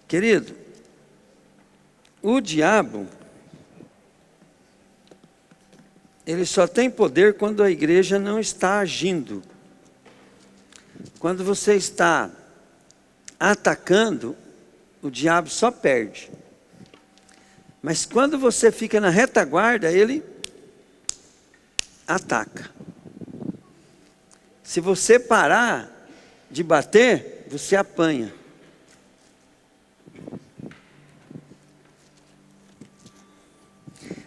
Querido, o diabo, ele só tem poder quando a igreja não está agindo. Quando você está atacando, o diabo só perde. Mas quando você fica na retaguarda, ele ataca. Se você parar de bater, você apanha.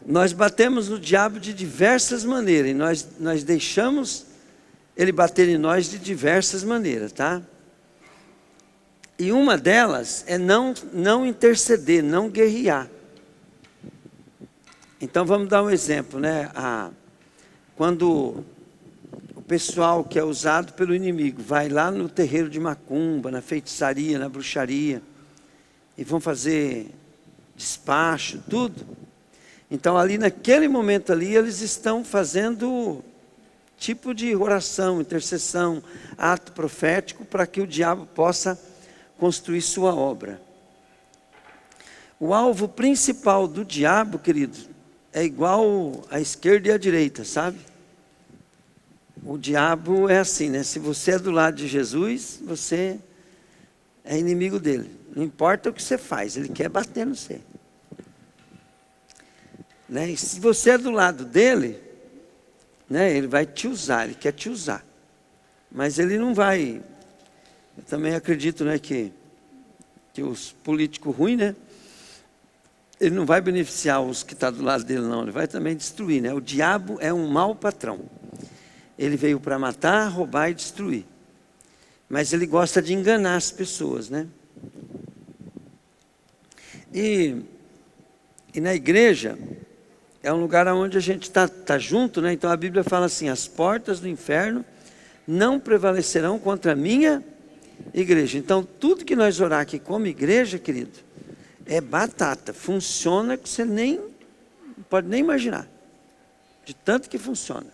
Nós batemos no diabo de diversas maneiras, e nós deixamos ele bater em nós de diversas maneiras, tá? E uma delas é não interceder, não guerrear. Então vamos dar um exemplo, né? Quando o pessoal que é usado pelo inimigo vai lá no terreiro de macumba, na feitiçaria, na bruxaria, e vão fazer despacho, tudo. Então ali naquele momento ali eles estão fazendo tipo de oração, intercessão, ato profético para que o diabo possa construir sua obra. O alvo principal do diabo, querido, é igual à esquerda e à direita, sabe? O diabo é assim, né? Se você é do lado de Jesus, você é inimigo dele. Não importa o que você faz, ele quer bater no você. Né? E se você é do lado dele, né, ele vai te usar, ele quer te usar. Mas ele não vai... Eu também acredito, né, que os políticos ruins, né, ele não vai beneficiar os que estão do lado dele, não. Ele vai também destruir, né? O diabo é um mau patrão. Ele veio para matar, roubar e destruir. Mas ele gosta de enganar as pessoas, né? E na igreja é um lugar onde a gente está junto, né? Então a Bíblia fala assim: as portas do inferno não prevalecerão contra a minha igreja. Então tudo que nós orar aqui como igreja, querido, é batata. Funciona que você nem pode nem imaginar. De tanto que funciona.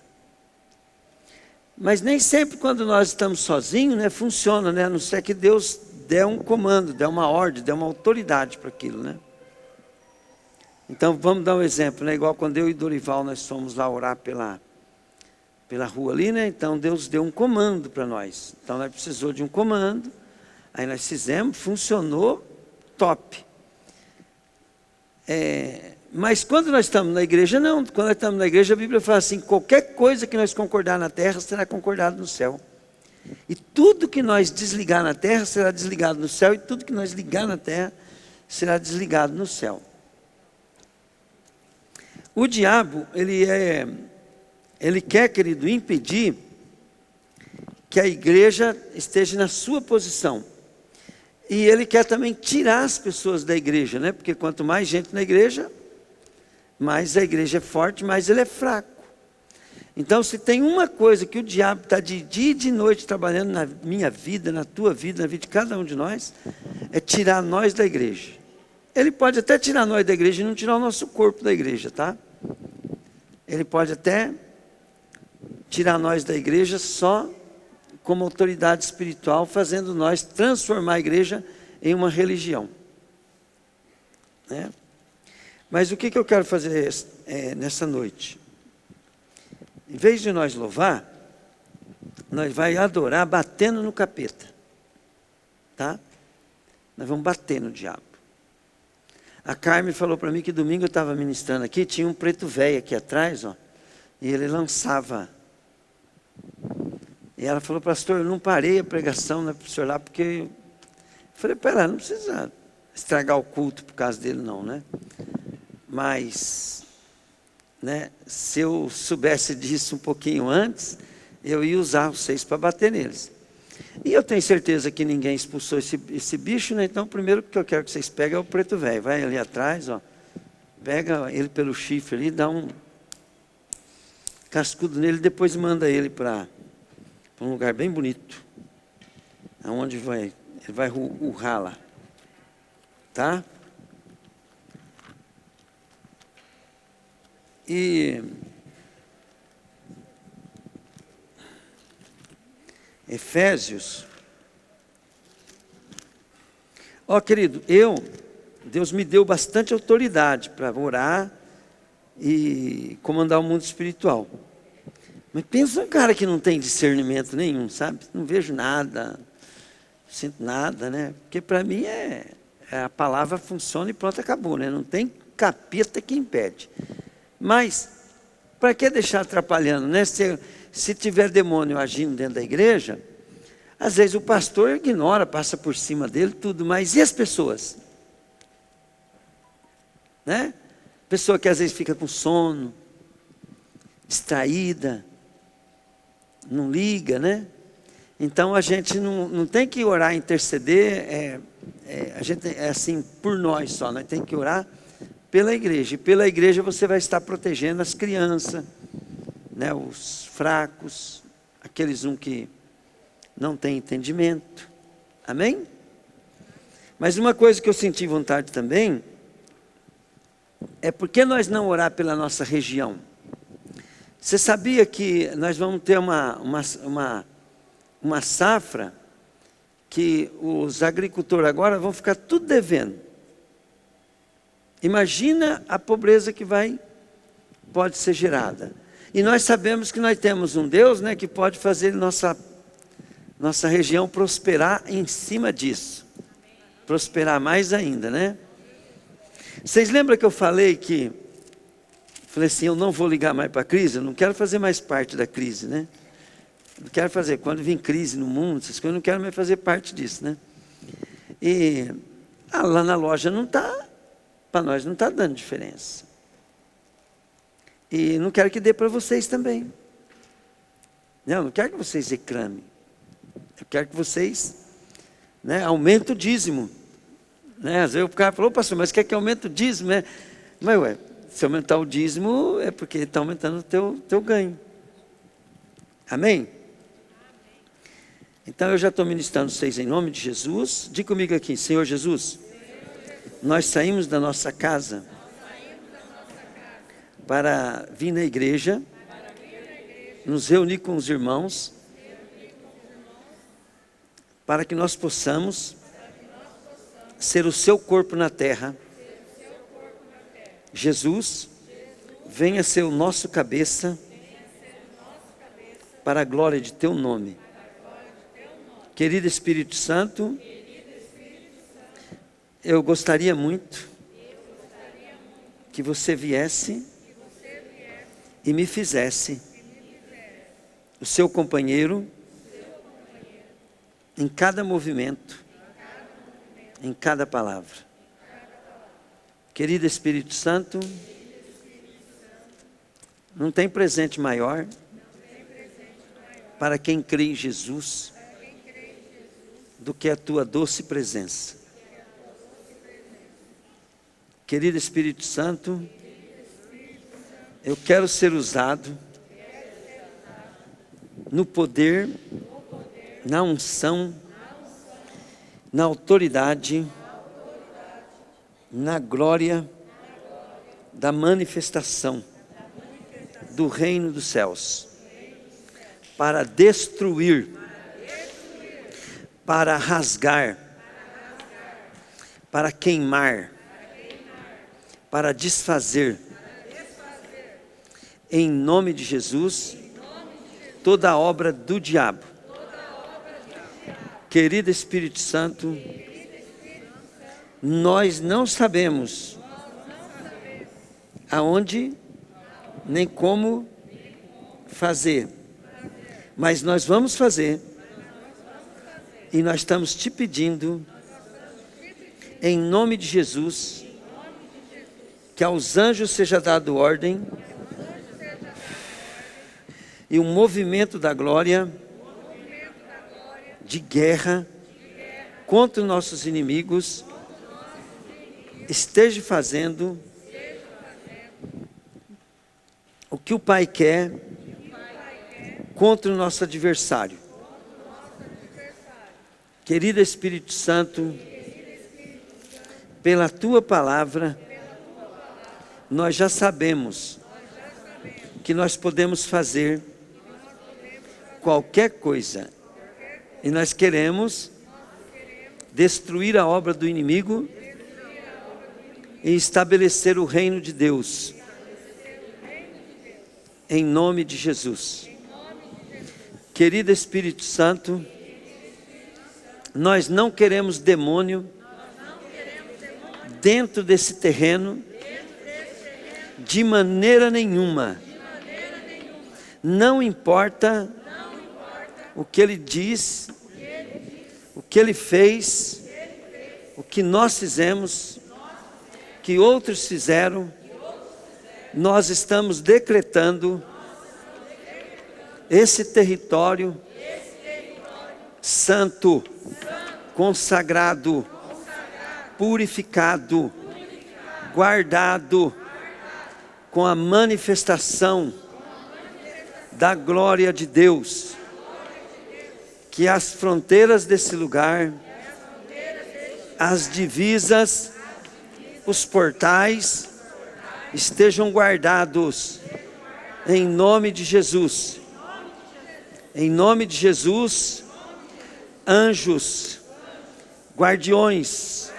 Mas nem sempre quando nós estamos sozinhos, né, funciona, né? A não ser que Deus dê um comando, dê uma ordem, dê uma autoridade para aquilo, né? Então vamos dar um exemplo, né? Igual quando eu e Dorival nós fomos lá orar pela rua ali, né? Então Deus deu um comando para nós. Então nós precisou de um comando. Aí nós fizemos, funcionou, top. Mas quando nós estamos na igreja, não. Quando nós estamos na igreja, a Bíblia fala assim: qualquer coisa que nós concordar na terra, será concordado no céu. E tudo que nós desligar na terra, será desligado no céu. E tudo que nós ligar na terra, será desligado no céu. O diabo, ele quer, querido, impedir que a igreja esteja na sua posição. E ele quer também tirar as pessoas da igreja, né? Porque quanto mais gente na igreja, mais a igreja é forte, mais ele é fraco. Então, se tem uma coisa que o diabo está de dia e de noite trabalhando na minha vida, na tua vida, na vida de cada um de nós, é tirar nós da igreja. Ele pode até tirar nós da igreja e não tirar o nosso corpo da igreja, tá? Ele pode até tirar nós da igreja só como autoridade espiritual, fazendo nós transformar a igreja em uma religião, né? Mas o que eu quero fazer nessa noite? Em vez de nós louvar, nós vamos adorar batendo no capeta, tá? Nós vamos bater no diabo. A Carmen falou para mim que domingo eu estava ministrando aqui, tinha um preto velho aqui atrás, ó, e ele lançava. E ela falou: pastor, eu não parei a pregação, né, para o senhor lá, porque... Eu falei para ela: não precisa estragar o culto por causa dele não, né? Mas, né, se eu soubesse disso um pouquinho antes, eu ia usar vocês para bater neles. E eu tenho certeza que ninguém expulsou esse bicho, né? Então o primeiro que eu quero que vocês peguem é o preto velho. Vai ali atrás, ó, pega ele pelo chifre ali, dá um cascudo nele, depois manda ele para um lugar bem bonito, aonde ele vai urrar lá, tá? E Efésios, Ó, querido, Deus me deu bastante autoridade para orar e comandar o mundo espiritual. Mas pensa um cara que não tem discernimento nenhum, sabe? Não vejo nada, não sinto nada, né? Porque para mim a palavra funciona e pronto, acabou, né? Não tem capeta que impede. Mas, para que deixar atrapalhando, né? Se tiver demônio agindo dentro da igreja, às vezes o pastor ignora, passa por cima dele, tudo, mas e as pessoas? Né? Pessoa que às vezes fica com sono, distraída, não liga, né? Então a gente não tem que orar, interceder, a gente é assim por nós só, nós temos que orar pela igreja. E pela igreja você vai estar protegendo as crianças, né, os fracos, aqueles que não têm entendimento. Amém? Mas uma coisa que eu senti vontade também é por que nós não orar pela nossa região? Você sabia que nós vamos ter uma safra que os agricultores agora vão ficar tudo devendo? Imagina a pobreza que pode ser gerada. E nós sabemos que nós temos um Deus, né, que pode fazer nossa região prosperar em cima disso. Prosperar mais ainda, né? Vocês lembram que eu falei assim, eu não vou ligar mais para a crise, eu não quero fazer mais parte da crise, né? Não quero fazer, quando vir crise no mundo, essas coisas, eu não quero mais fazer parte disso, né? E lá na loja para nós não está dando diferença. E não quero que dê para vocês também. Não quero que vocês reclamem. Eu quero que vocês, né, aumentem o dízimo. Né? Às vezes o cara falou, pastor, mas quer que aumente o dízimo? Né? Mas se aumentar o dízimo é porque está aumentando o teu ganho. Amém? Então eu já estou ministrando vocês em nome de Jesus. Diga comigo aqui, Senhor Jesus, nós saímos da nossa casa para vir na igreja, nos reunir com os irmãos, para que nós possamos ser o seu corpo na terra. Jesus, venha ser o nosso cabeça, para a glória de teu nome. Querido Espírito Santo, eu gostaria muito que você viesse e me fizesse o seu companheiro em cada movimento, em cada palavra. Querido Espírito Santo, não tem presente maior para quem crê em Jesus do que a tua doce presença. Querido Espírito Santo, eu quero ser usado no poder, na unção, na autoridade, na glória da manifestação do reino dos céus, para destruir, para rasgar, para queimar, para desfazer, em nome de Jesus, toda a obra do diabo. Querido Espírito Santo, nós não sabemos aonde nem como fazer, mas nós vamos fazer, e nós estamos te pedindo, em nome de Jesus, que aos anjos seja dado ordem, e um movimento da glória, de guerra, contra os nossos inimigos, esteja fazendo o que o Pai quer contra o nosso adversário. Querido Espírito Santo, pela tua palavra, nós já sabemos que nós podemos fazer qualquer coisa, e nós queremos destruir a obra do inimigo e estabelecer o reino de Deus. Em nome de Jesus. Querido Espírito Santo, nós não queremos demônio dentro desse terreno, de maneira nenhuma. Não importa o que ele diz, o que ele fez, o que nós fizemos, que outros fizeram, nós estamos decretando esse território santo, consagrado, purificado, guardado com a manifestação da glória de Deus. Que as fronteiras desse lugar, as divisas, os portais estejam guardados em nome de Jesus. Em nome de Jesus, anjos, guardiões,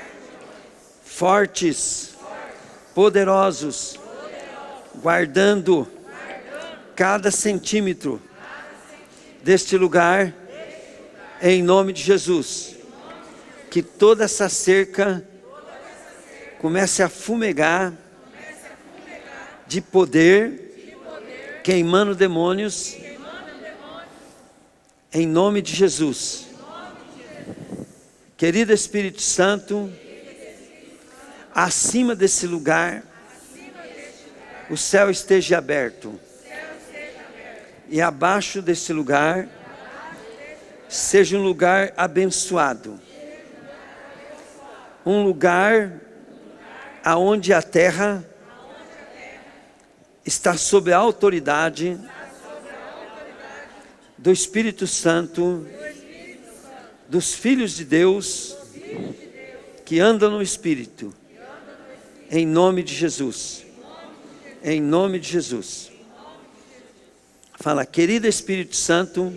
fortes, poderosos, guardando cada centímetro deste lugar, em nome de Jesus. Que toda essa cerca comece a fumegar de poder, queimando demônios, em nome de Jesus. Querido Espírito Santo, acima desse lugar, o céu esteja aberto. E abaixo desse lugar, seja um lugar abençoado. Um lugar aonde a terra está sob a autoridade do Espírito Santo, dos filhos de Deus, que andam no Espírito, em nome de Jesus. Em nome de Jesus. Fala, querido Espírito Santo,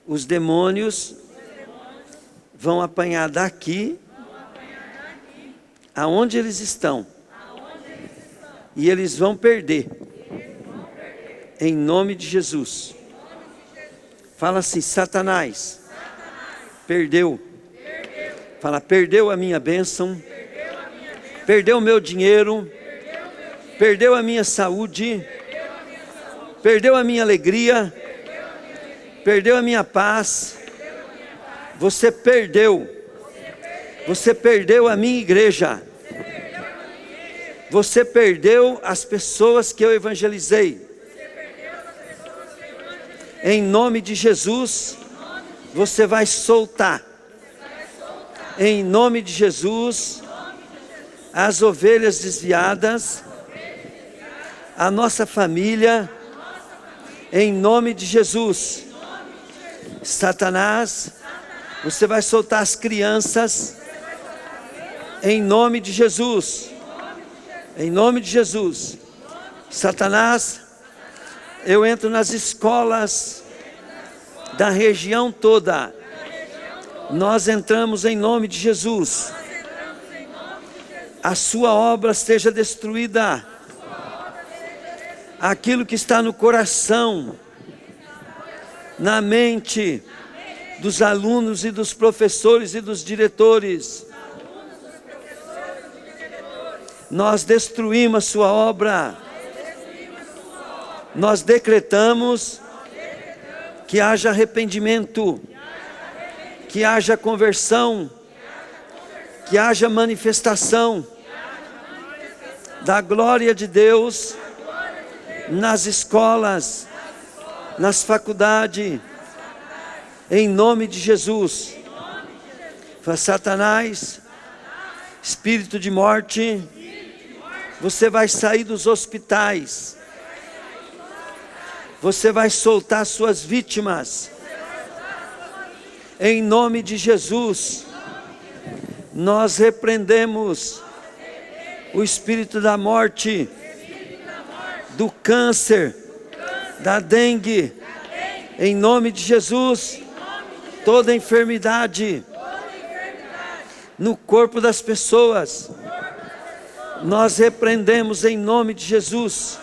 os demônios vão apanhar daqui, aonde eles estão, e eles vão perder, em nome de Jesus. Fala assim, Satanás, perdeu. Fala, perdeu a minha bênção, perdeu o meu dinheiro, perdeu a minha saúde, perdeu a minha alegria, perdeu a minha paz. Você perdeu. Você perdeu a minha igreja. Você perdeu as pessoas que eu evangelizei. Em nome de Jesus, você vai soltar. Em nome de Jesus, as ovelhas desviadas, a nossa família, em nome de Jesus. Satanás, você vai soltar as crianças, em nome de Jesus. Em nome de Jesus. Satanás, eu entro nas escolas da região toda. Nós entramos em nome de Jesus. A sua obra seja destruída. Aquilo que está no coração, na mente dos alunos e dos professores e dos diretores, nós destruímos a sua obra. Nós decretamos que haja arrependimento, que haja conversão, que haja manifestação da glória de Deus nas escolas, nas faculdades, em nome de Jesus. Satanás, espírito de morte, você vai sair dos hospitais, você vai soltar suas vítimas, em nome de Jesus. Nós repreendemos o espírito da morte, do câncer, da dengue, em nome de Jesus. Toda enfermidade no corpo das pessoas. Nós repreendemos em nome de Jesus.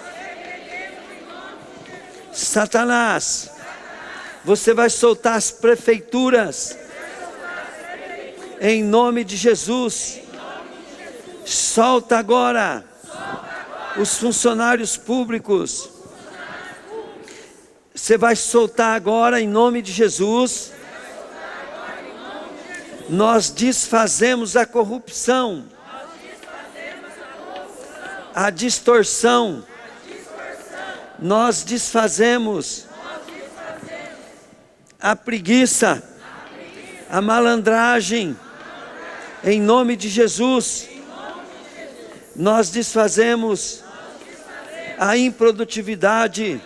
Satanás, você vai soltar as prefeituras em nome de Jesus. Solta agora os funcionários públicos. Você vai soltar agora em nome de Jesus. Nós desfazemos a corrupção, a distorção. Nós desfazemos a preguiça, a malandragem, em nome de Jesus. Nós desfazemos a improdutividade,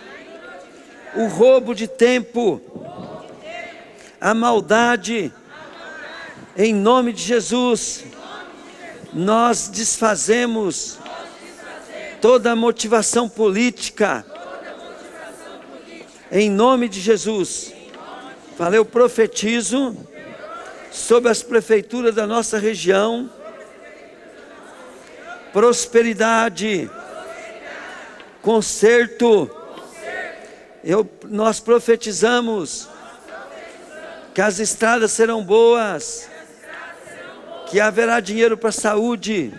o roubo de tempo, a maldade, em nome de Jesus. Nós desfazemos toda a motivação política, em nome de Jesus. Falei, eu profetizo sobre as prefeituras da nossa região, prosperidade, conserto. Nós profetizamos que as estradas serão boas, que haverá dinheiro para a saúde,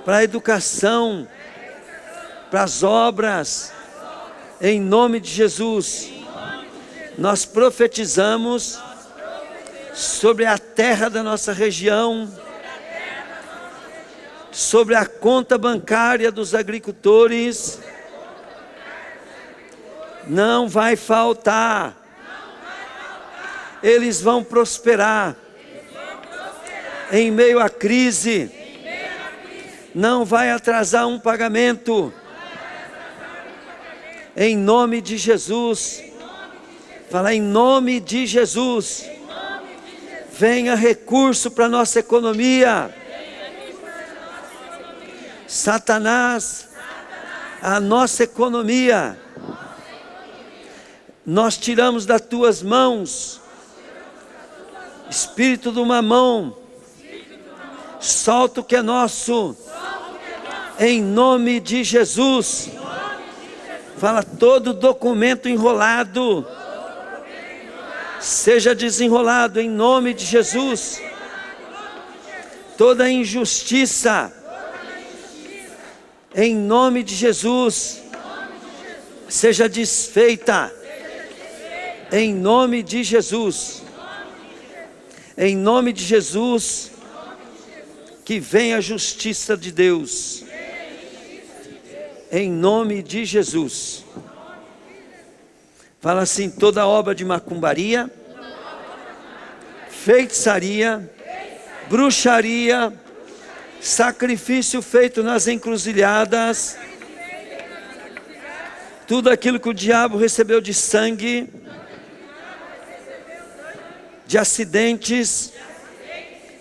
para a educação, para as obras, em nome de Jesus. Nós profetizamos sobre a terra da nossa região, sobre a conta bancária dos agricultores. Não vai faltar. Eles vão prosperar em meio à crise. Não vai atrasar um pagamento. Em nome de Jesus. Fala, em nome de Jesus. Venha recurso para a nossa economia. Satanás, a nossa economia, nós tiramos das tuas mãos. Espírito do mamão, solta o que é nosso, em nome de Jesus. Fala, todo documento enrolado seja desenrolado em nome de Jesus. Toda injustiça, em nome de Jesus, seja desfeita em nome de Jesus. Em nome de Jesus, que venha a justiça de Deus. Em nome de Jesus. Fala assim, toda obra de macumbaria, feitiçaria, bruxaria, sacrifício feito nas encruzilhadas, tudo aquilo que o diabo recebeu de sangue, de acidentes,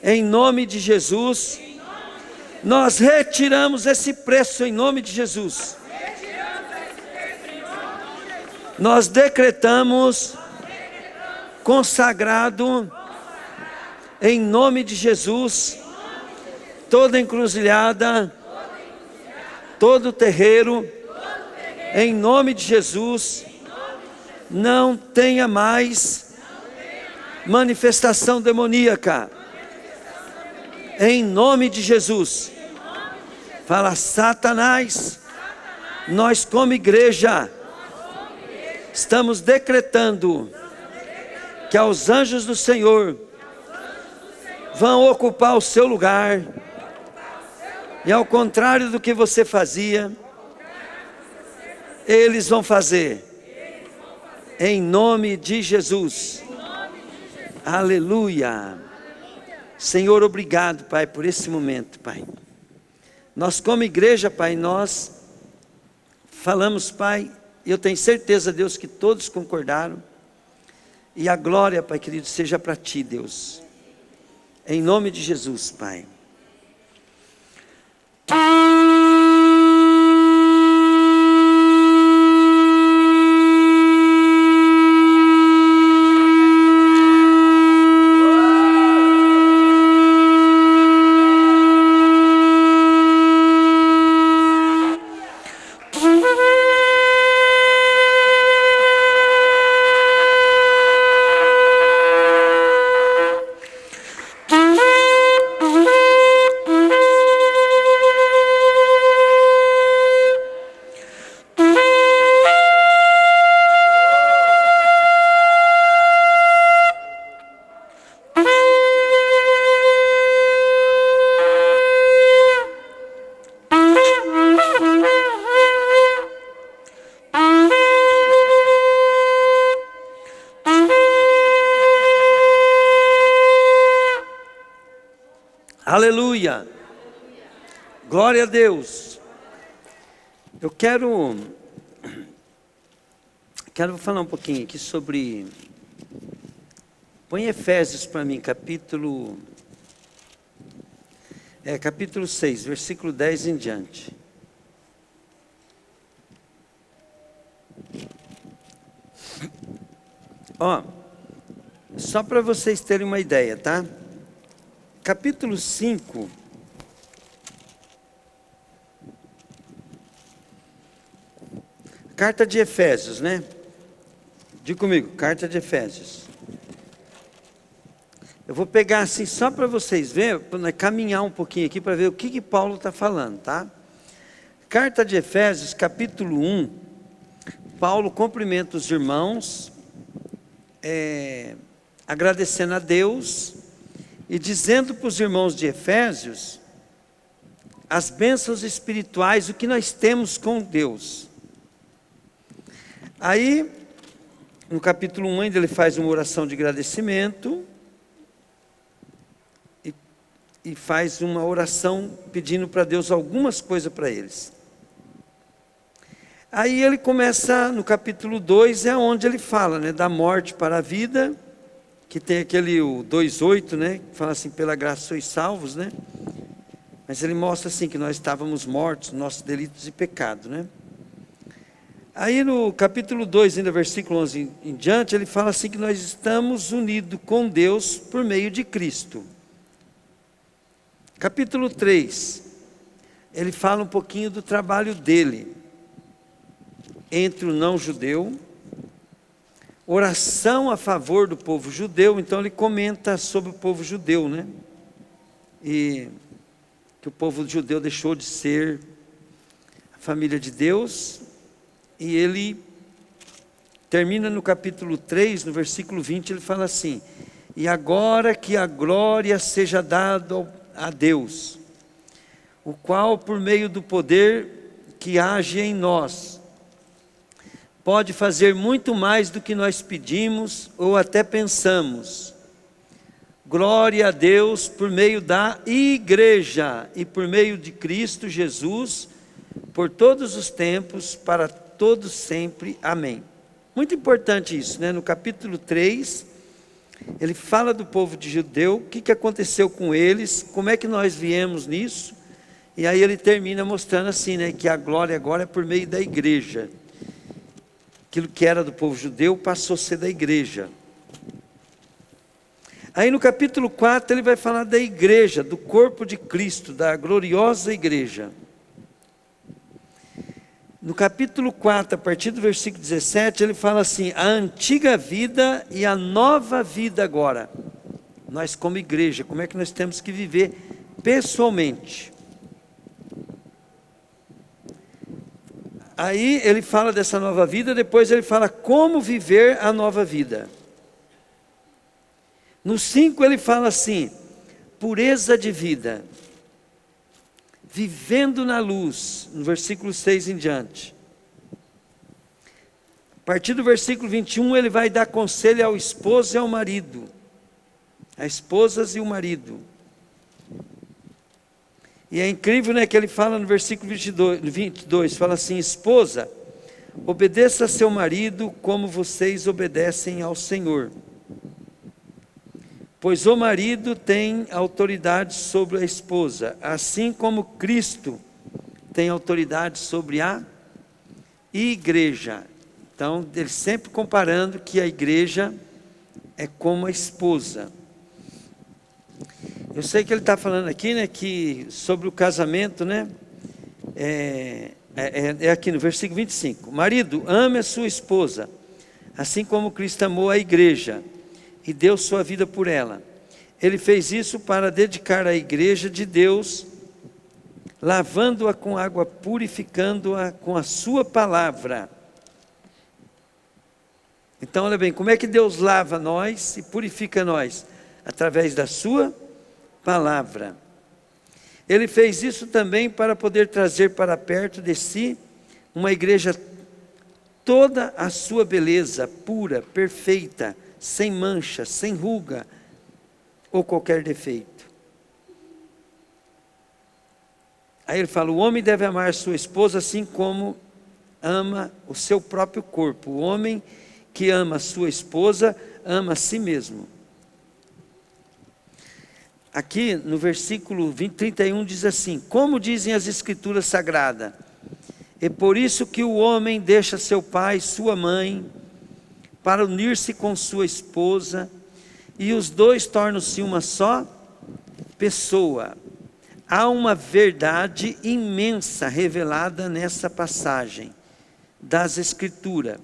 em nome de Jesus, nós retiramos esse preço em nome de Jesus. Nós decretamos consagrado em nome de Jesus, toda encruzilhada, todo terreiro, em nome de Jesus, não tenha mais manifestação demoníaca, em nome de Jesus. Fala, Satanás, nós como igreja estamos decretando que aos anjos do Senhor vão ocupar o seu lugar, e ao contrário do que você fazia, eles vão fazer, em nome de Jesus. Aleluia. Senhor, obrigado, Pai, por esse momento, Pai. Nós como igreja, Pai, nós falamos, Pai, e eu tenho certeza, Deus, que todos concordaram. E a glória, Pai querido, seja para Ti, Deus. Em nome de Jesus, Pai. Aleluia. Glória a Deus. Eu quero falar um pouquinho aqui sobre... Põe Efésios para mim, capítulo 6, versículo 10 em diante. Ó, só para vocês terem uma ideia, tá? Capítulo 5, carta de Efésios, né? Diga comigo, carta de Efésios. Eu vou pegar assim só para vocês verem, para caminhar um pouquinho aqui para ver o que Paulo está falando, tá? Carta de Efésios, capítulo 1, Paulo cumprimenta os irmãos, agradecendo a Deus e dizendo para os irmãos de Efésios as bênçãos espirituais, o que nós temos com Deus. Aí, no capítulo 1 ainda ele faz uma oração de agradecimento e faz uma oração pedindo para Deus algumas coisas para eles. Aí ele começa, no capítulo 2, é onde ele fala, né, da morte para a vida, que tem aquele o 2:8, né, que fala assim, pela graça sois salvos, né? Mas ele mostra assim que nós estávamos mortos, nossos delitos e pecado, né? Aí no capítulo 2, ainda versículo 11 em diante, ele fala assim que nós estamos unidos com Deus por meio de Cristo. Capítulo 3, ele fala um pouquinho do trabalho dele entre o não-judeu, oração a favor do povo judeu. Então ele comenta sobre o povo judeu, né? E que o povo judeu deixou de ser a família de Deus. E ele termina no capítulo 3, no versículo 20, ele fala assim: e agora que a glória seja dada a Deus, o qual por meio do poder que age em nós, pode fazer muito mais do que nós pedimos ou até pensamos. Glória a Deus por meio da igreja e por meio de Cristo Jesus, por todos os tempos, para todos sempre. Amém. Muito importante isso, né? No capítulo 3, ele fala do povo de judeu, o que aconteceu com eles, como é que nós viemos nisso, e aí ele termina mostrando assim, né, que a glória agora é por meio da igreja. Aquilo que era do povo judeu passou a ser da igreja. Aí no capítulo 4 ele vai falar da igreja, do corpo de Cristo, da gloriosa igreja. No capítulo 4, a partir do versículo 17, ele fala assim: a antiga vida e a nova vida agora. Nós como igreja, como é que nós temos que viver pessoalmente. Aí ele fala dessa nova vida, depois ele fala como viver a nova vida. No 5 ele fala assim: pureza de vida, vivendo na luz, no versículo 6 em diante. A partir do versículo 21 ele vai dar conselho ao esposo e ao marido, a esposas e o marido. E é incrível, né, que ele fala no versículo 22, fala assim: esposa, obedeça a seu marido como vocês obedecem ao Senhor. Pois o marido tem autoridade sobre a esposa, assim como Cristo tem autoridade sobre a igreja. Então, ele sempre comparando que a igreja é como a esposa. Eu sei que ele está falando aqui, né, que sobre o casamento, né, é aqui no versículo 25. Marido, ame a sua esposa, assim como Cristo amou a igreja e deu sua vida por ela. Ele fez isso para dedicar a igreja de Deus, lavando-a com água, purificando-a com a sua palavra. Então, olha bem, como é que Deus lava nós e purifica nós? Através da sua palavra. Ele fez isso também para poder trazer para perto de si uma igreja toda a sua beleza, pura, perfeita, sem mancha, sem ruga ou qualquer defeito. Aí ele fala: o homem deve amar sua esposa assim como ama o seu próprio corpo. O homem que ama sua esposa ama a si mesmo. Aqui no versículo 31 diz assim: como dizem as escrituras sagradas, é por isso que o homem deixa seu pai e sua mãe para unir-se com sua esposa, e os dois tornam-se uma só pessoa. Há uma verdade imensa revelada nessa passagem das Escrituras.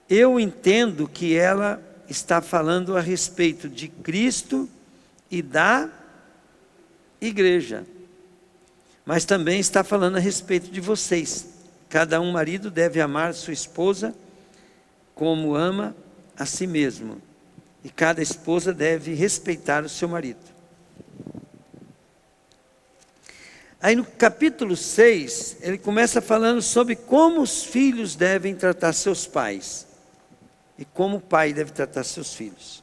Eu entendo que ela está falando a respeito de Cristo e da igreja, mas também está falando a respeito de vocês. Cada marido deve amar sua esposa como ama a si mesmo, e cada esposa deve respeitar o seu marido. Aí no capítulo 6, ele começa falando sobre como os filhos devem tratar seus pais, e como o pai deve tratar seus filhos.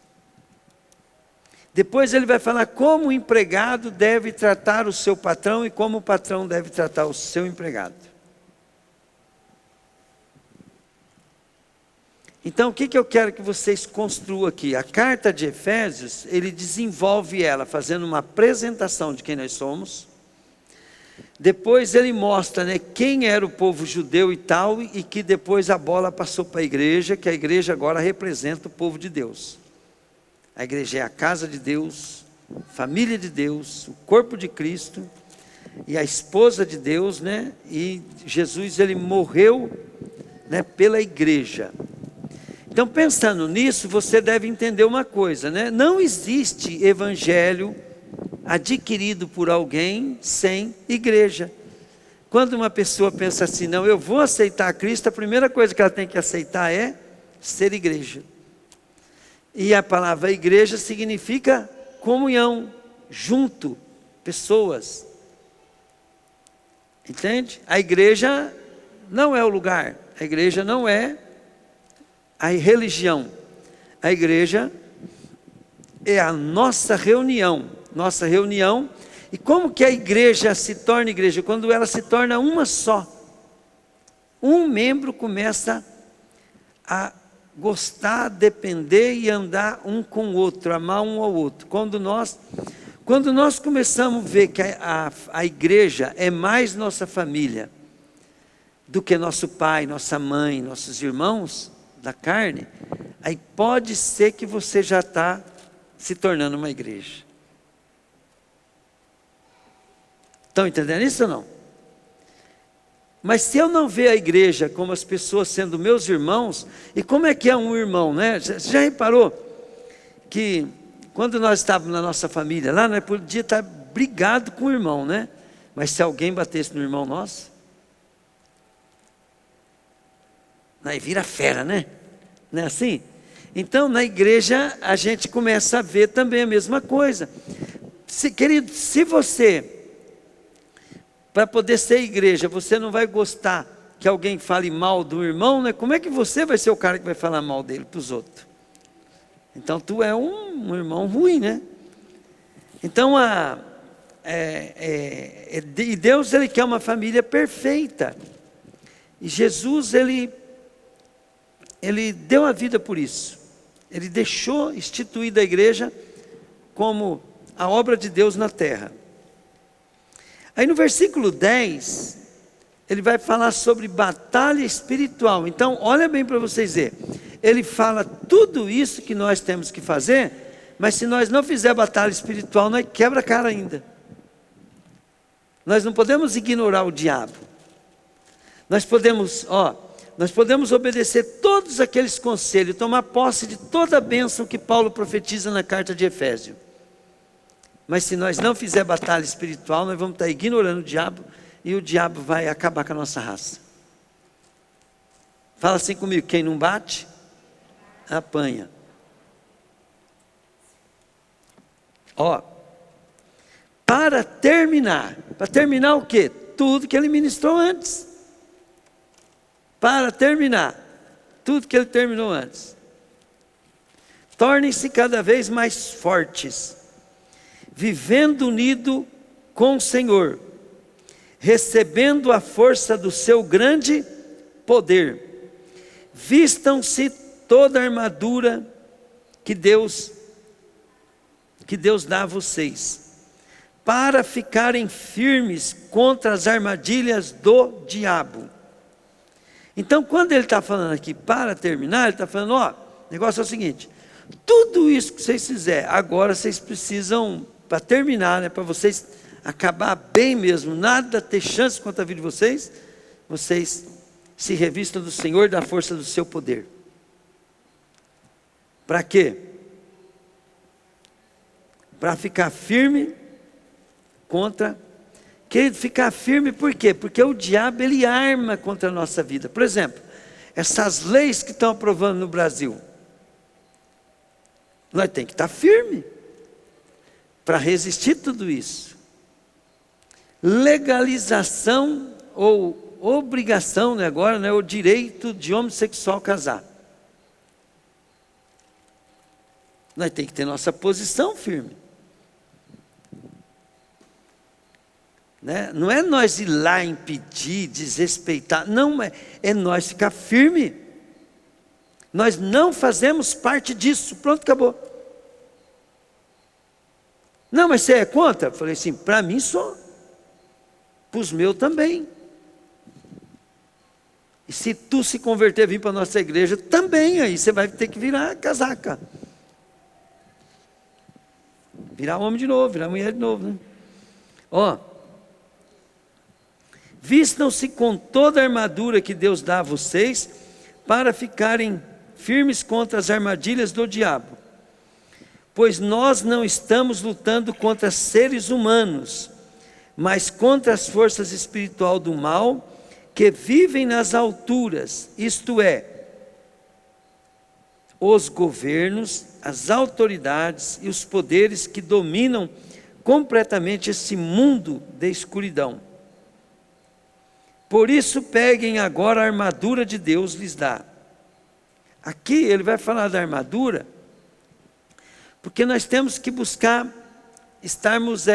Depois ele vai falar como o empregado deve tratar o seu patrão, e como o patrão deve tratar o seu empregado. Então, o que eu quero que vocês construam aqui? A carta de Efésios, ele desenvolve ela, fazendo uma apresentação de quem nós somos. Depois ele mostra, quem era o povo judeu e tal, e que depois a bola passou para a igreja, que a igreja agora representa o povo de Deus. A igreja é a casa de Deus, família de Deus, o corpo de Cristo, e a esposa de Deus, e Jesus, ele morreu, pela igreja. Então, pensando nisso, você deve entender uma coisa, não existe evangelho adquirido por alguém sem igreja. Quando uma pessoa pensa assim, não, eu vou aceitar Cristo, a primeira coisa que ela tem que aceitar é ser igreja. E a palavra igreja significa comunhão, junto, pessoas. Entende? A igreja não é o lugar, a igreja não é a religião. A igreja é a nossa reunião. E como que a igreja se torna igreja? Quando ela se torna uma só. Um membro começa a gostar, depender e andar um com o outro, amar um ao outro. Quando nós começamos a ver que a igreja é mais nossa família do que nosso pai, nossa mãe, nossos irmãos da carne, aí pode ser que você já está se tornando uma igreja. Estão entendendo isso ou não? Mas se eu não ver a igreja como as pessoas sendo meus irmãos, e como é que é um irmão, Você já reparou que quando nós estávamos na nossa família lá, nós podíamos estar brigado com o irmão, Mas se alguém batesse no irmão nosso, aí vira fera, não é assim? Então na igreja a gente começa a ver também a mesma coisa. Querido, se você, para poder ser igreja, você não vai gostar que alguém fale mal do irmão, como é que você vai ser o cara que vai falar mal dele para os outros? Então tu é um irmão ruim, Então e Deus, ele quer uma família perfeita. E Jesus, ele deu a vida por isso. Ele deixou instituída a igreja como a obra de Deus na terra. Aí no versículo 10, ele vai falar sobre batalha espiritual. Então, olha bem para vocês verem. Ele fala tudo isso que nós temos que fazer, mas se nós não fizer batalha espiritual, nós quebra a cara ainda. Nós não podemos ignorar o diabo. Nós podemos obedecer todos aqueles conselhos, tomar posse de toda a bênção que Paulo profetiza na carta de Efésios. Mas se nós não fizer batalha espiritual, nós vamos estar ignorando o diabo, e o diabo vai acabar com a nossa raça. Fala assim comigo: quem não bate, apanha. Para terminar o quê? Tudo que ele ministrou antes. Para terminar tudo que ele terminou antes. Tornem-se cada vez mais fortes, vivendo unido com o Senhor, recebendo a força do seu grande poder. Vistam-se toda a armadura que Deus dá a vocês, para ficarem firmes contra as armadilhas do diabo. Então, quando ele está falando aqui, para terminar, ele está falando, ó, o negócio é o seguinte, tudo isso que vocês fizerem, agora vocês precisam, para terminar, né, para vocês acabar bem mesmo, nada ter chance contra a vida de vocês, vocês se revistam do Senhor e da força do seu poder. Para quê? Para ficar firme contra... Querido, ficar firme por quê? Porque o diabo, ele arma contra a nossa vida. Por exemplo, essas leis que estão aprovando no Brasil, nós temos que estar firme para resistir tudo isso. Legalização ou obrigação, né, agora, né, o direito de homossexual casar. Nós temos que ter nossa posição firme. Né? Não é nós ir lá impedir, desrespeitar, não, é nós ficar firme. Nós não fazemos parte disso, pronto, acabou. Não, mas você é contra? Eu falei assim, para mim sou, para os meus também. E se tu se converter, vir para a nossa igreja, também aí você vai ter que virar casaca. Virar homem de novo, virar mulher de novo, né? Ó, vistam-se com toda a armadura que Deus dá a vocês, para ficarem firmes contra as armadilhas do diabo. Pois nós não estamos lutando contra seres humanos, mas contra as forças espirituais do mal, que vivem nas alturas, isto é, os governos, as autoridades e os poderes que dominam completamente esse mundo de escuridão. Por isso peguem agora a armadura de Deus lhes dá. Aqui ele vai falar da armadura, porque nós temos que buscar estarmos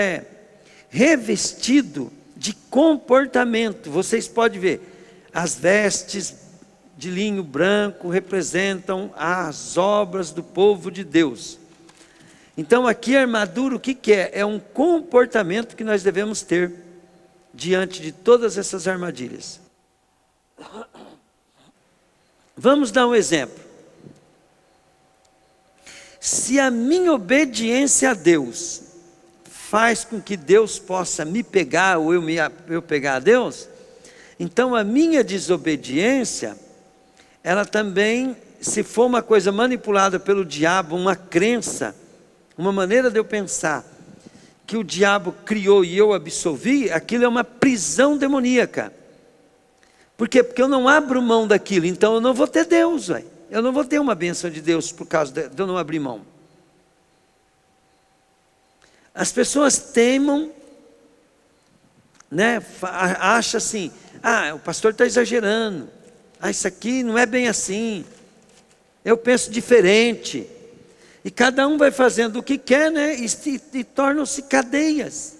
revestidos de comportamento. Vocês podem ver, as vestes de linho branco representam as obras do povo de Deus. Então aqui a armadura, o que é? É um comportamento que nós devemos ter diante de todas essas armadilhas. Vamos dar um exemplo. Se a minha obediência a Deus faz com que Deus possa me pegar ou eu pegar a Deus, então a minha desobediência, ela também, se for uma coisa manipulada pelo diabo, uma crença, uma maneira de eu pensar, que o diabo criou e eu absolvi, aquilo é uma prisão demoníaca. Por quê? Porque eu não abro mão daquilo, então eu não vou ter Deus, véio. Eu não vou ter uma bênção de Deus por causa de eu não abrir mão. As pessoas teimam, né, acham assim, o pastor está exagerando, isso aqui não é bem assim, eu penso diferente. E cada um vai fazendo o que quer, né? E tornam-se cadeias.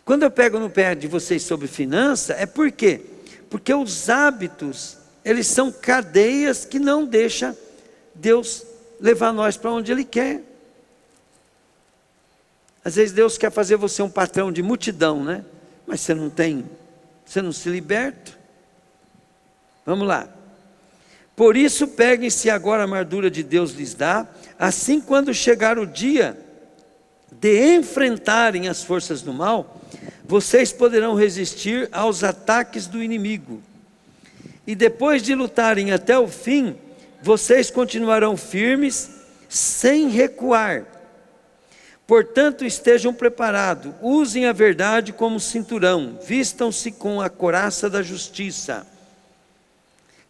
Quando eu pego no pé de vocês sobre finança, é por quê? Porque os hábitos, eles são cadeias que não deixam Deus levar nós para onde Ele quer. Às vezes Deus quer fazer você um patrão de multidão, né? Mas você não se liberta. Vamos lá. Por isso peguem-se agora a armadura de Deus lhes dá, assim quando chegar o dia de enfrentarem as forças do mal, vocês poderão resistir aos ataques do inimigo. E depois de lutarem até o fim, vocês continuarão firmes, sem recuar. Portanto, estejam preparados, usem a verdade como cinturão, vistam-se com a couraça da justiça.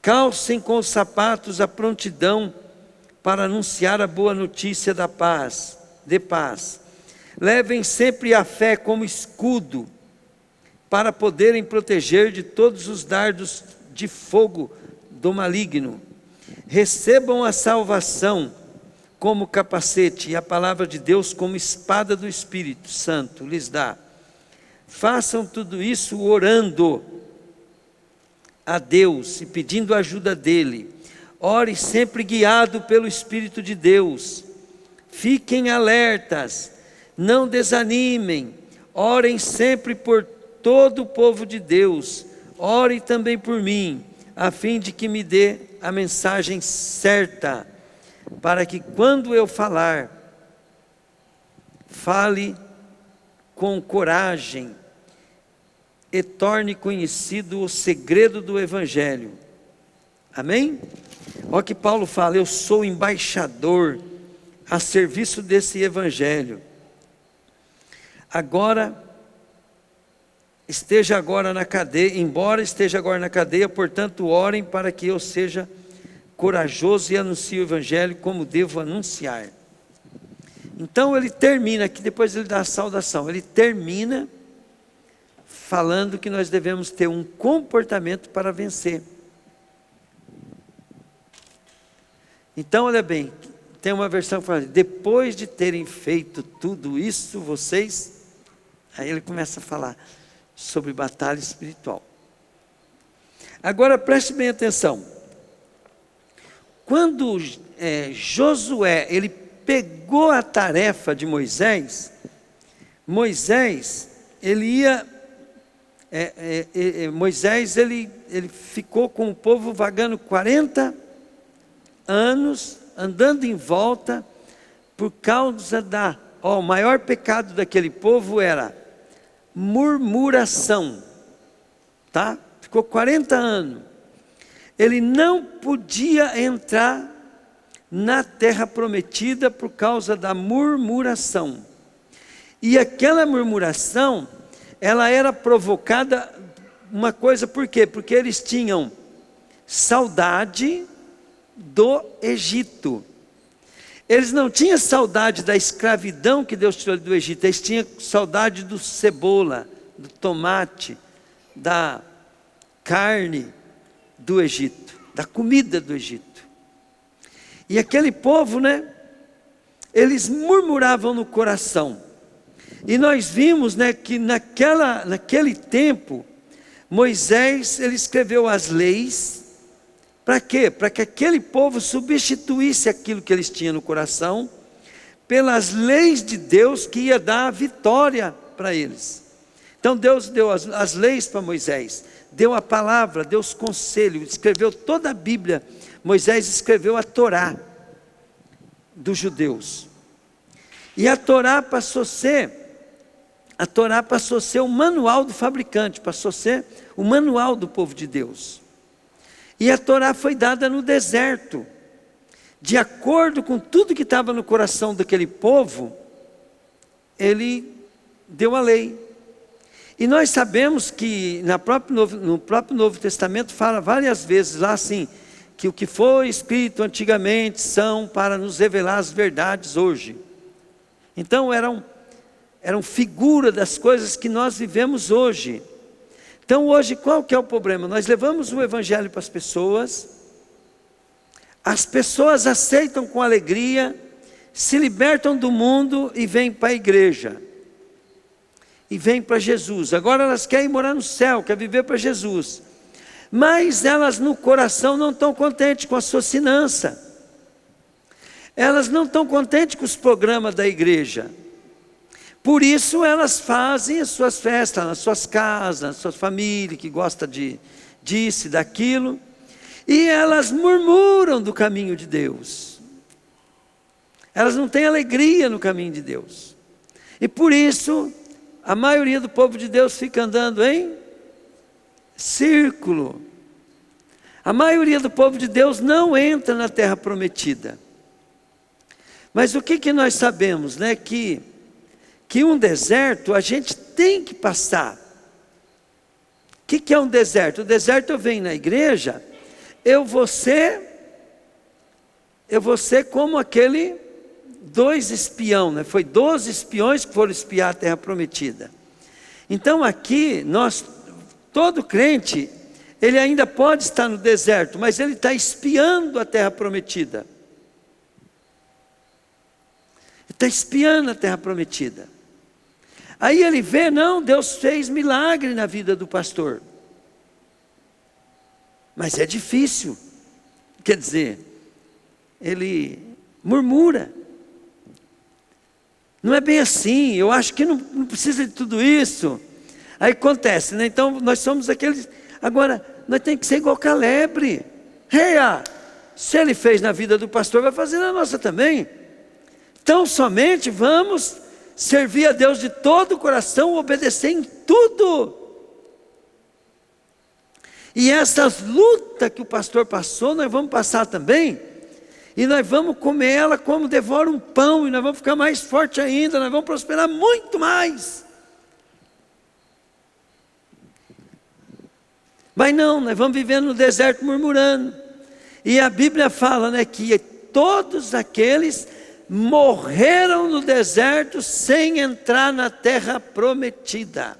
Calcem com os sapatos a prontidão para anunciar a boa notícia da paz, de paz. Levem sempre a fé como escudo, para poderem proteger de todos os dardos de fogo do maligno. Recebam a salvação como capacete e a palavra de Deus como espada do Espírito Santo lhes dá. Façam tudo isso orando a Deus e pedindo a ajuda dEle. Ore sempre guiado pelo Espírito de Deus. Fiquem alertas, não desanimem. Orem sempre por todo o povo de Deus. Orem também por mim, a fim de que me dê a mensagem certa, para que quando eu falar, fale com coragem e torne conhecido o segredo do Evangelho. Amém? Olha que Paulo fala: eu sou embaixador a serviço desse Evangelho. Esteja agora na cadeia, embora esteja agora na cadeia, portanto orem para que eu seja corajoso e anuncie o Evangelho como devo anunciar. Então ele termina aqui, depois ele dá a saudação, ele termina falando que nós devemos ter um comportamento para vencer. Então olha bem, tem uma versão que fala: depois de terem feito tudo isso, vocês... Aí ele começa a falar sobre batalha espiritual. Agora preste bem atenção. Quando Josué, ele pegou a tarefa de Moisés, Moisés ele ficou com o povo vagando 40 anos, andando em volta, por causa o maior pecado daquele povo era murmuração, tá? Ficou 40 anos, ele não podia entrar na terra prometida por causa da murmuração, e aquela murmuração, ela era provocada, uma coisa, por quê? Porque eles tinham saudade do Egito. Eles não tinham saudade da escravidão que Deus tirou do Egito, eles tinham saudade do cebola, do tomate, da carne do Egito, da comida do Egito. E aquele povo, eles murmuravam no coração. E nós vimos, que naquele tempo, Moisés, ele escreveu as leis. Para quê? Para que aquele povo substituísse aquilo que eles tinham no coração, pelas leis de Deus que ia dar a vitória para eles. Então Deus deu as leis para Moisés, deu a palavra, deu os conselhos, escreveu toda a Bíblia. Moisés escreveu a Torá dos judeus. E a Torá passou a ser o manual do fabricante, passou a ser o manual do povo de Deus. E a Torá foi dada no deserto, de acordo com tudo que estava no coração daquele povo, ele deu a lei. E nós sabemos que no próprio Novo Testamento fala várias vezes lá assim, que o que foi escrito antigamente são para nos revelar as verdades hoje. Então eram figura das coisas que nós vivemos hoje. Então hoje qual que é o problema? Nós levamos o Evangelho para as pessoas aceitam com alegria, se libertam do mundo e vêm para a igreja. E vêm para Jesus. Agora elas querem morar no céu, querem viver para Jesus. Mas elas no coração não estão contentes com a sua finança. Elas não estão contentes com os programas da igreja. Por isso elas fazem as suas festas nas suas casas, nas suas famílias, que gostam disso e daquilo. E elas murmuram do caminho de Deus. Elas não têm alegria no caminho de Deus. E por isso, a maioria do povo de Deus fica andando em círculo. A maioria do povo de Deus não entra na terra prometida. Mas o que nós sabemos, que um deserto a gente tem que passar. O que é um deserto? O deserto, eu venho na igreja, eu vou ser como aquele 2 espião, foi 12 espiões que foram espiar a terra prometida. Então aqui, todo crente, ele ainda pode estar no deserto, mas ele está espiando a terra prometida. Ele está espiando a terra prometida. Aí ele vê, não, Deus fez milagre na vida do pastor. Mas é difícil. Quer dizer, ele murmura. Não é bem assim, eu acho que não precisa de tudo isso. Aí acontece, né? Então nós somos aqueles. Agora, nós temos que ser igual Calebre. Se ele fez na vida do pastor, vai fazer na nossa também. Então somente vamos servir a Deus de todo o coração, obedecer em tudo. E essas lutas que o pastor passou, nós vamos passar também. E nós vamos comer ela como devora um pão. E nós vamos ficar mais forte ainda. Nós vamos prosperar muito mais. Mas não, nós vamos vivendo no deserto murmurando. E a Bíblia fala, né, que todos aqueles morreram no deserto sem entrar na terra prometida.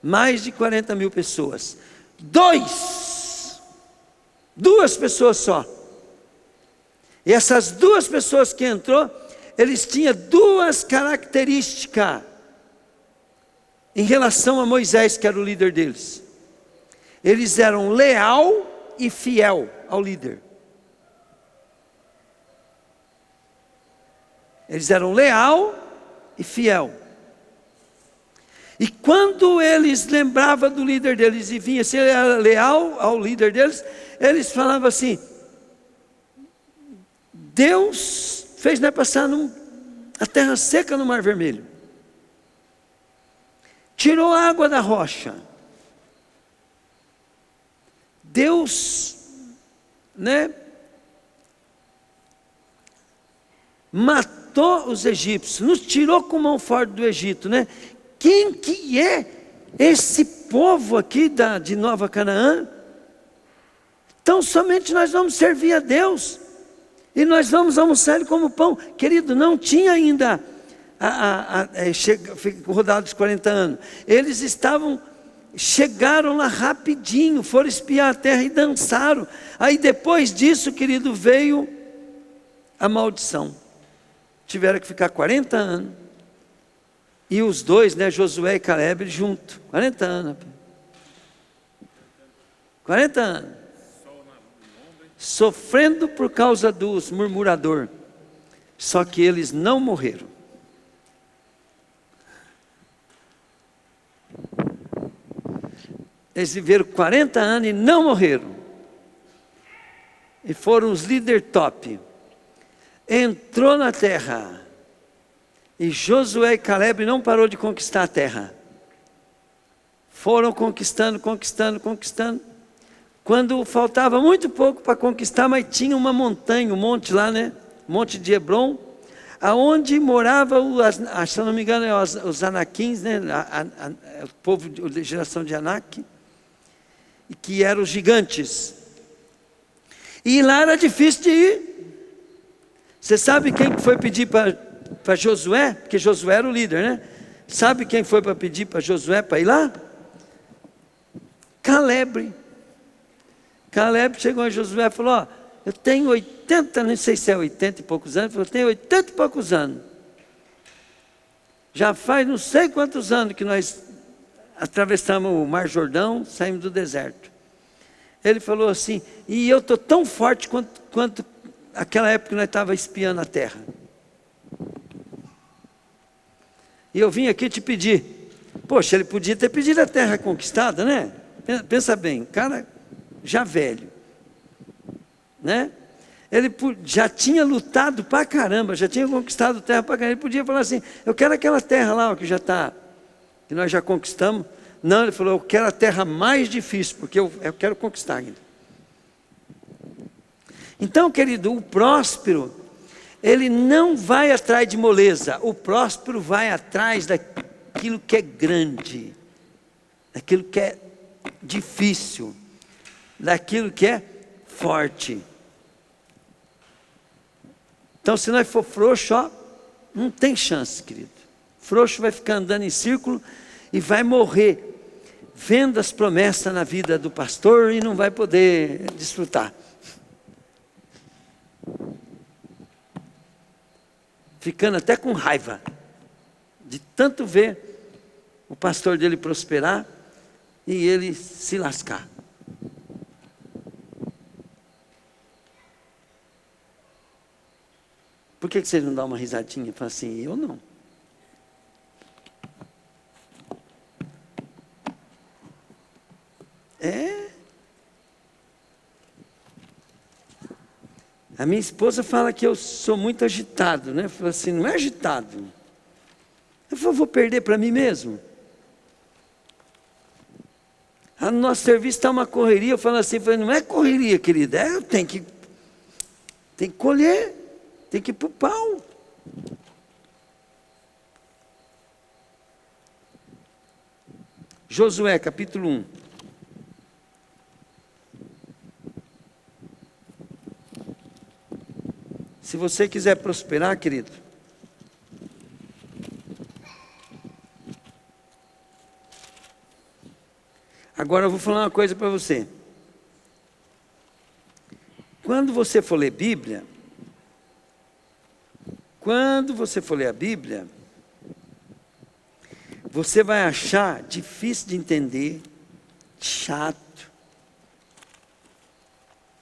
Mais de 40 mil pessoas. Duas pessoas só. E essas duas pessoas que entrou, eles tinham duas características em relação a Moisés, que era o líder deles. Eles eram leal e fiel ao líder. Eles eram leal e fiel. E quando eles lembravam do líder deles e vinha, se ele era leal ao líder deles, eles falavam assim: Deus fez nós passar a terra seca no Mar Vermelho. Tirou a água da rocha. Deus, né, matou os egípcios, nos tirou com mão forte do Egito, né? Quem que é esse povo aqui de Nova Canaã? Então somente nós vamos servir a Deus, e nós vamos almoçar Ele como pão. Querido, não tinha ainda rodado os 40 anos. Eles chegaram lá rapidinho, foram espiar a terra e dançaram. Aí depois disso, querido, veio a maldição. Tiveram que ficar 40 anos. E os dois, né, Josué e Caleb, junto. 40 anos. 40 anos. Sofrendo por causa dos murmuradores. Só que eles não morreram. Eles viveram 40 anos e não morreram. E foram os líderes top. Entrou na terra. E Josué e Caleb não parou de conquistar a terra. Foram conquistando. Quando faltava muito pouco para conquistar, mas tinha uma montanha, um monte lá, né? Monte de Hebron, aonde morava, se eu não me engano, os Anaquins, né? O povo de geração de Anak, que eram os gigantes. E lá era difícil de ir. Você sabe quem foi pedir para Josué? Porque Josué era o líder, né? Sabe quem foi para pedir para Josué para ir lá? Caleb. Caleb chegou a Josué e falou: ó, eu tenho 80, não sei se é 80 e poucos anos, eu tenho 80 e poucos anos. Já faz não sei quantos anos que nós atravessamos o Mar Jordão, saímos do deserto. Ele falou assim: e eu estou tão forte quanto aquela época que nós estávamos espiando a terra. E eu vim aqui te pedir. Poxa, ele podia ter pedido a terra conquistada, né? Pensa bem, cara já velho, né? Ele já tinha lutado pra caramba, já tinha conquistado terra pra caramba. Ele podia falar assim: eu quero aquela terra lá que que nós já conquistamos. Não, ele falou: eu quero a terra mais difícil, porque eu quero conquistar ainda. Então, querido, o próspero, ele não vai atrás de moleza. O próspero vai atrás daquilo que é grande, daquilo que é difícil, daquilo que é forte. Então, se nós for frouxo, ó, não tem chance, querido. Frouxo vai ficar andando em círculo e vai morrer vendo as promessas na vida do pastor e não vai poder desfrutar. ficando até com raiva, de tanto ver o pastor dele prosperar e ele se lascar. Por que você não dá uma risadinha e fala assim, eu não? A minha esposa fala que eu sou muito agitado, né? Fala assim, não é agitado. Eu falo, vou perder para mim mesmo. No nosso serviço está uma correria, eu falo assim, não é correria, querida, eu tenho que colher, tem que ir para o pau. Josué, capítulo 1. Se você quiser prosperar, querido, agora eu vou falar uma coisa para você. Quando você for ler Bíblia, a Bíblia, você vai achar difícil de entender, chato.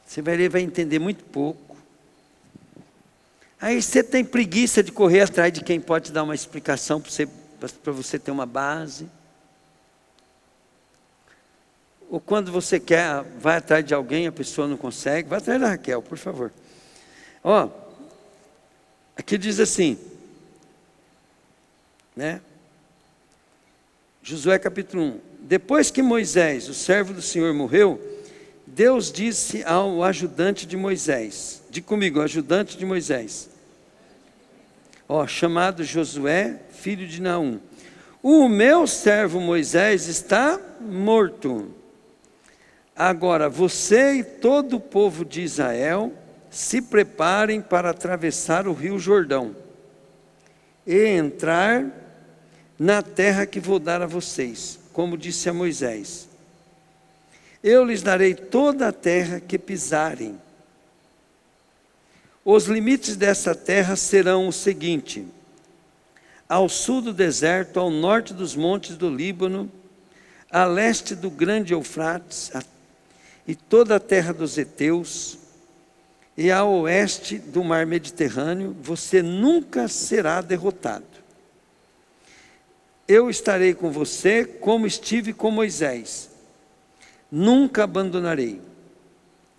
Você vai entender muito pouco. Aí você tem preguiça de correr atrás de quem pode te dar uma explicação para você ter uma base. Ou quando você vai atrás de alguém, a pessoa não consegue, vai atrás da Raquel, por favor. Aqui diz assim, né? Josué capítulo 1. Depois que Moisés, o servo do Senhor, morreu, Deus disse ao ajudante de Moisés, o ajudante de Moisés, chamado Josué, filho de Naum, o meu servo Moisés está morto. Agora você e todo o povo de Israel se preparem para atravessar o rio Jordão e entrar na terra que vou dar a vocês, como disse a Moisés. Eu lhes darei toda a terra que pisarem. Os limites dessa terra serão o seguinte: ao sul do deserto, ao norte dos montes do Líbano, a leste do grande Eufrates, e toda a terra dos heteus, e ao oeste do mar Mediterrâneo, você nunca será derrotado. Eu estarei com você como estive com Moisés. Nunca abandonarei.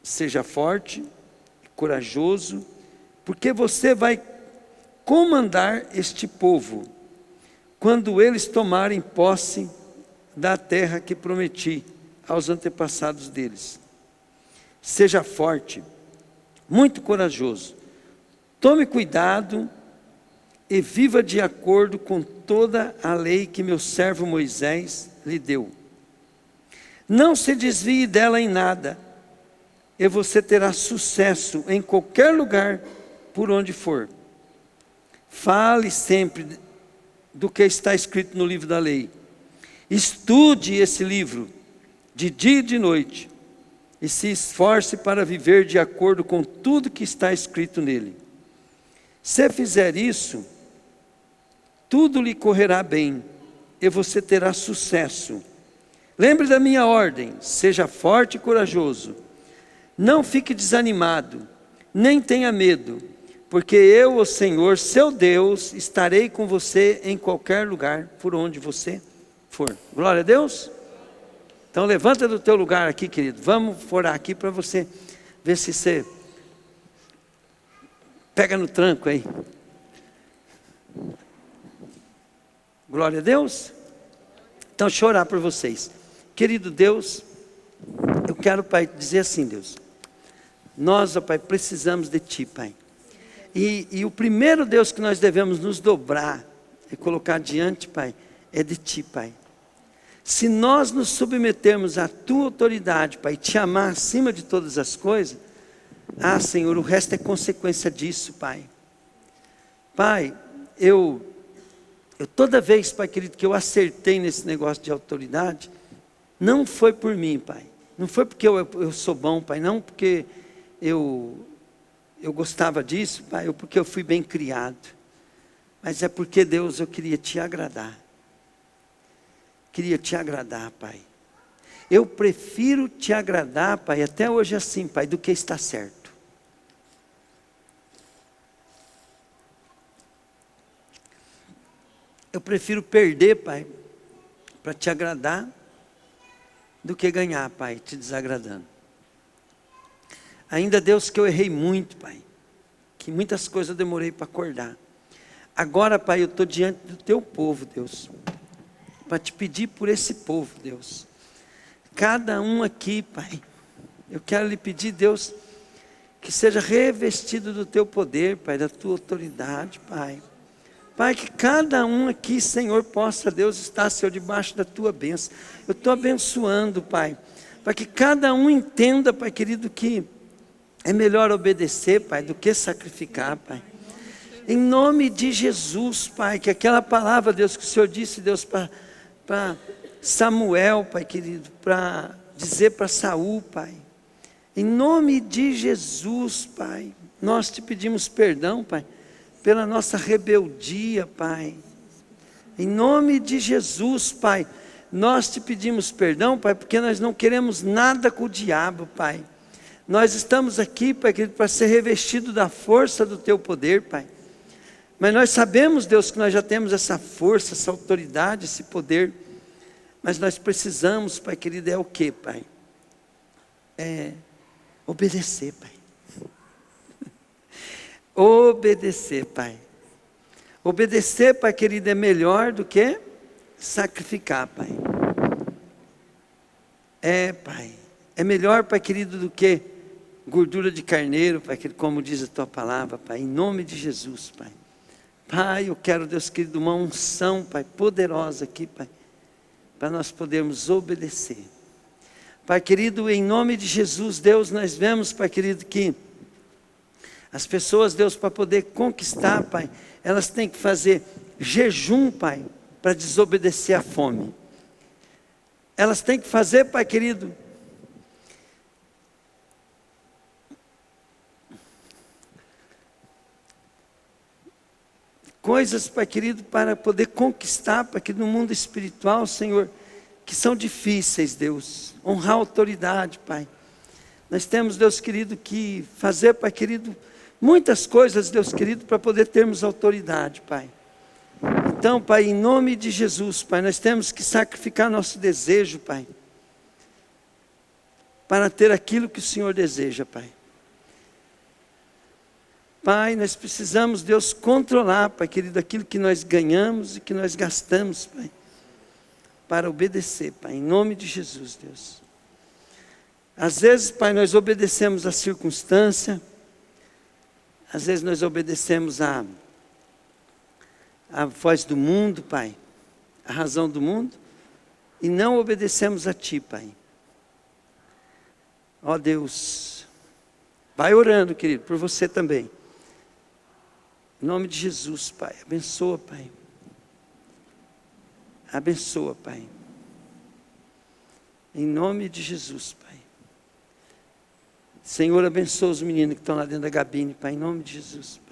Seja forte, corajoso, porque você vai comandar este povo quando eles tomarem posse da terra que prometi aos antepassados deles. Seja forte, muito corajoso, tome cuidado e viva de acordo com toda a lei que meu servo Moisés lhe deu. Não se desvie dela em nada, e você terá sucesso em qualquer lugar por onde for. Fale sempre do que está escrito no livro da lei. Estude esse livro de dia e de noite, e se esforce para viver de acordo com tudo que está escrito nele. Se fizer isso, tudo lhe correrá bem, e você terá sucesso. Lembre da minha ordem, seja forte e corajoso. Não fique desanimado, nem tenha medo, porque eu, o Senhor, seu Deus, estarei com você em qualquer lugar por onde você for. Glória a Deus. Então levanta do teu lugar aqui, querido. Vamos orar aqui para você ver se você pega no tranco aí. Glória a Deus. Então deixa eu orar por vocês. Querido Deus, eu quero, Pai, dizer assim, Deus. Nós, ó Pai, precisamos de Ti, Pai. E o primeiro, Deus, que nós devemos nos dobrar e colocar diante, Pai, é de Ti, Pai. Se nós nos submetermos à Tua autoridade, Pai, Te amar acima de todas as coisas, Senhor, o resto é consequência disso, Pai. Pai, eu toda vez, Pai querido, que eu acertei nesse negócio de autoridade, não foi por mim, Pai. Não foi porque eu sou bom, Pai. Não porque eu gostava disso, Pai, ou porque eu fui bem criado. Mas é porque, Deus, eu queria te agradar. Queria te agradar, Pai. Eu prefiro te agradar, Pai, até hoje assim, Pai, do que está certo. Eu prefiro perder, Pai, para te agradar, do que ganhar, Pai, te desagradando. Ainda, Deus, que eu errei muito, Pai, que muitas coisas eu demorei para acordar. Agora, Pai, eu estou diante do teu povo, Deus, para te pedir por esse povo, Deus. Cada um aqui, Pai, eu quero lhe pedir, Deus, que seja revestido do teu poder, Pai, da tua autoridade, Pai. Pai, que cada um aqui, Senhor, possa, Deus, estar, Senhor, debaixo da tua bênção. Eu estou abençoando, Pai, para que cada um entenda, Pai querido, que é melhor obedecer, Pai, do que sacrificar, Pai. Em nome de Jesus, Pai, que aquela palavra, Deus, que o Senhor disse, Deus, para Samuel, Pai querido, para dizer para Saul, Pai, em nome de Jesus, Pai, nós te pedimos perdão, Pai, pela nossa rebeldia, Pai, em nome de Jesus, Pai, nós te pedimos perdão, Pai, porque nós não queremos nada com o diabo, Pai, nós estamos aqui, Pai querido, para ser revestido da força do teu poder, Pai, mas nós sabemos, Deus, que nós já temos essa força, essa autoridade, esse poder. Mas nós precisamos, Pai querido, é o que, Pai? É obedecer, Pai. Obedecer, Pai. Obedecer, Pai querido, é melhor do que sacrificar, Pai. É, Pai. É melhor, Pai querido, do que gordura de carneiro, Pai querido, como diz a tua palavra, Pai. Em nome de Jesus, Pai. Pai, eu quero, Deus querido, uma unção, Pai, poderosa aqui, Pai, para nós podermos obedecer. Pai querido, em nome de Jesus, Deus, nós vemos, Pai querido, que as pessoas, Deus, para poder conquistar, Pai, elas têm que fazer jejum, Pai, para desobedecer à fome. Elas têm que fazer, Pai querido, coisas, Pai querido, para poder conquistar, Pai querido, no mundo espiritual, Senhor, que são difíceis, Deus. Honrar a autoridade, Pai. Nós temos, Deus querido, que fazer, Pai querido, muitas coisas, Deus querido, para poder termos autoridade, Pai. Então, Pai, em nome de Jesus, Pai, nós temos que sacrificar nosso desejo, Pai, para ter aquilo que o Senhor deseja, Pai. Pai, nós precisamos, Deus, controlar, Pai querido, aquilo que nós ganhamos e que nós gastamos, Pai, para obedecer, Pai, em nome de Jesus, Deus. Às vezes, Pai, nós obedecemos a circunstância, às vezes nós obedecemos a voz do mundo, Pai, a razão do mundo, e não obedecemos a Ti, Pai. Ó Deus, vai orando, querido, por você também. Em nome de Jesus, Pai, abençoa, Pai. Abençoa, Pai. Em nome de Jesus, Pai. Senhor, abençoa os meninos que estão lá dentro da gabine, Pai, em nome de Jesus, Pai.